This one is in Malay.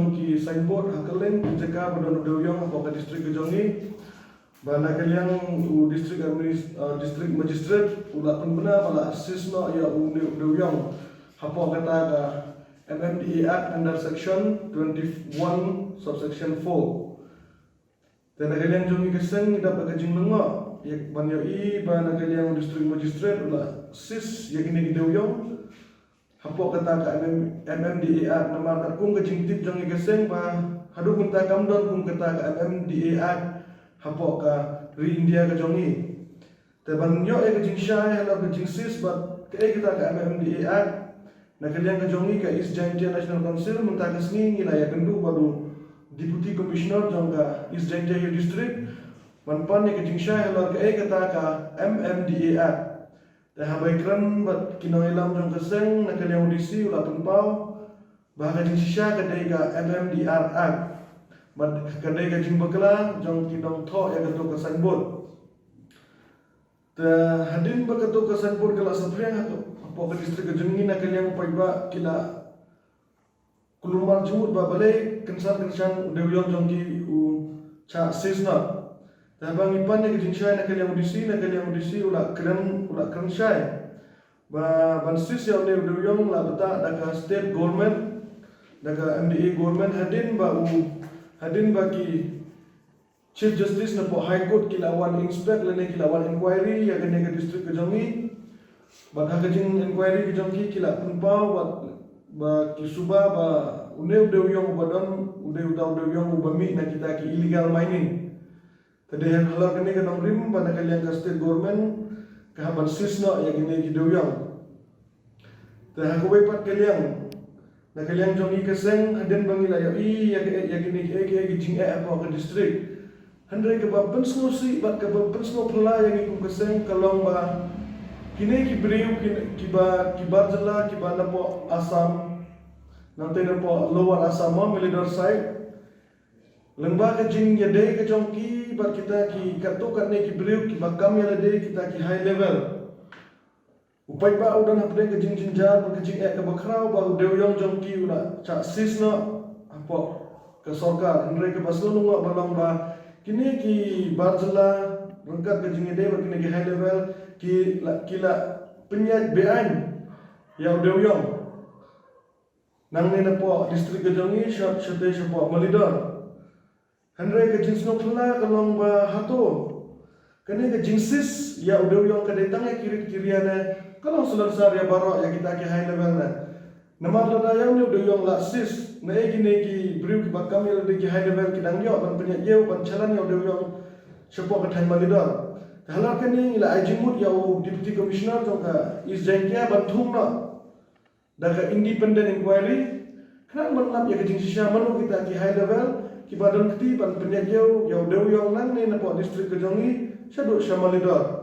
jong ki signboard hakaleng jeka badon Dewyong apa distrik Kejongi bana kaliang distrik distrik magistrate ulat pembena pala sisno ya Dewyong apa kata ka MMDA Act under section 21 subsection 4 dan kaliang jongi keseng dapat kajing lengo yak banyo bana kaliang distrik magistrate ulat sis yak ini Dewyong hapo kata ka MMDA Act namar kung kajing tip jong igaseng ba hadu kunta kamdon kung kata ka MMDA Act hapo ka ri India ka jongi te banyo kajing syai hala kajing sis ba kita ka MMDA Act na kalian ka jongi ka East Jaintia National Council munta kasngi ngila ya kendu baru Deputy Commissioner jong ka East Jaintia Hill District manpan ni kajing syai hala kata ka MMDA Act dah habai kran bat kinoilam jong keseng na kaliang audisi ulah penpau bahkan jing sisya kadai ka MMDR Act bat kadai ka jing bakla jong kinong tho ya ketu ka signboard ta hadin ba ketu ka signboard kala sapreng apa ka distrik ka jengi na kaliang paiba kila kulumar jumut ba balai kensan Dewyong jong ki cha sisna Tabang ipan ni kajing syai nak kaliang audisi ulah keren syai. Ban sis yang ni Dewyong lah beta daka state government daka MDA government hadin bagi Chief Justice na po High Court kilawan inspect lene kilawan inquiry ya kene ke distrik Kejongi. Ban kajing inquiry Kejongi kila penpau ba kisuba ba uneu Dewyong badon uneu tau Dewyong ubami na kita ki illegal mining. Tadi yang halar kini kenong rim pada kalian ke state government kehaban sisno yang ini ki Dewyong. Tah aku bepat kalian. Na kalian jongi keseng haden bangila ya yang ini ki jing apa ke distrik. Handai ke bapen si bat ke bapen pula yang ikut keseng kalong ba kini ki beriu ki bar jela ki ba napo Asam nanti napo lower Assam military side. Lengba ke jing ya dei ke jongki bar kita ki katukan ne ki beriu ki bakam ya dei kita ki high level. Upai ba udan hapre ke jing jinjar ke jing ke bakrau ba Dewyong jongki ula cha sisna apa ke sorkar andre ke baslo nungwa balong ba kini ki barjela rengkat ke jing dei ba kini ki high level kila penyat bean ya Dewyong. Nang ne napo distrik Kejongi shot po Malidor. Handrai ke jins no pula kalong ba hato kene ke jinsis ya Dewyong ke datang ya kiri-kiriana kalong sularsar ya baro ya kita ke high level na namar la yang ni Dewyong la sis na gini ki briu ki bakam ya de ki high level kidang yo ban punya yeu ban chalan ya Dewyong sepo ke thai Malidor halar kene ila ajimut ya Deputy Commissioner jong ka East Jaintia banthum na daga independent inquiry kan manlap ya ke jinsisya manu kita ki high level ki badan ketiban penyajau ya Dewyong nang ni napo distrik Kejongi saduk Malidor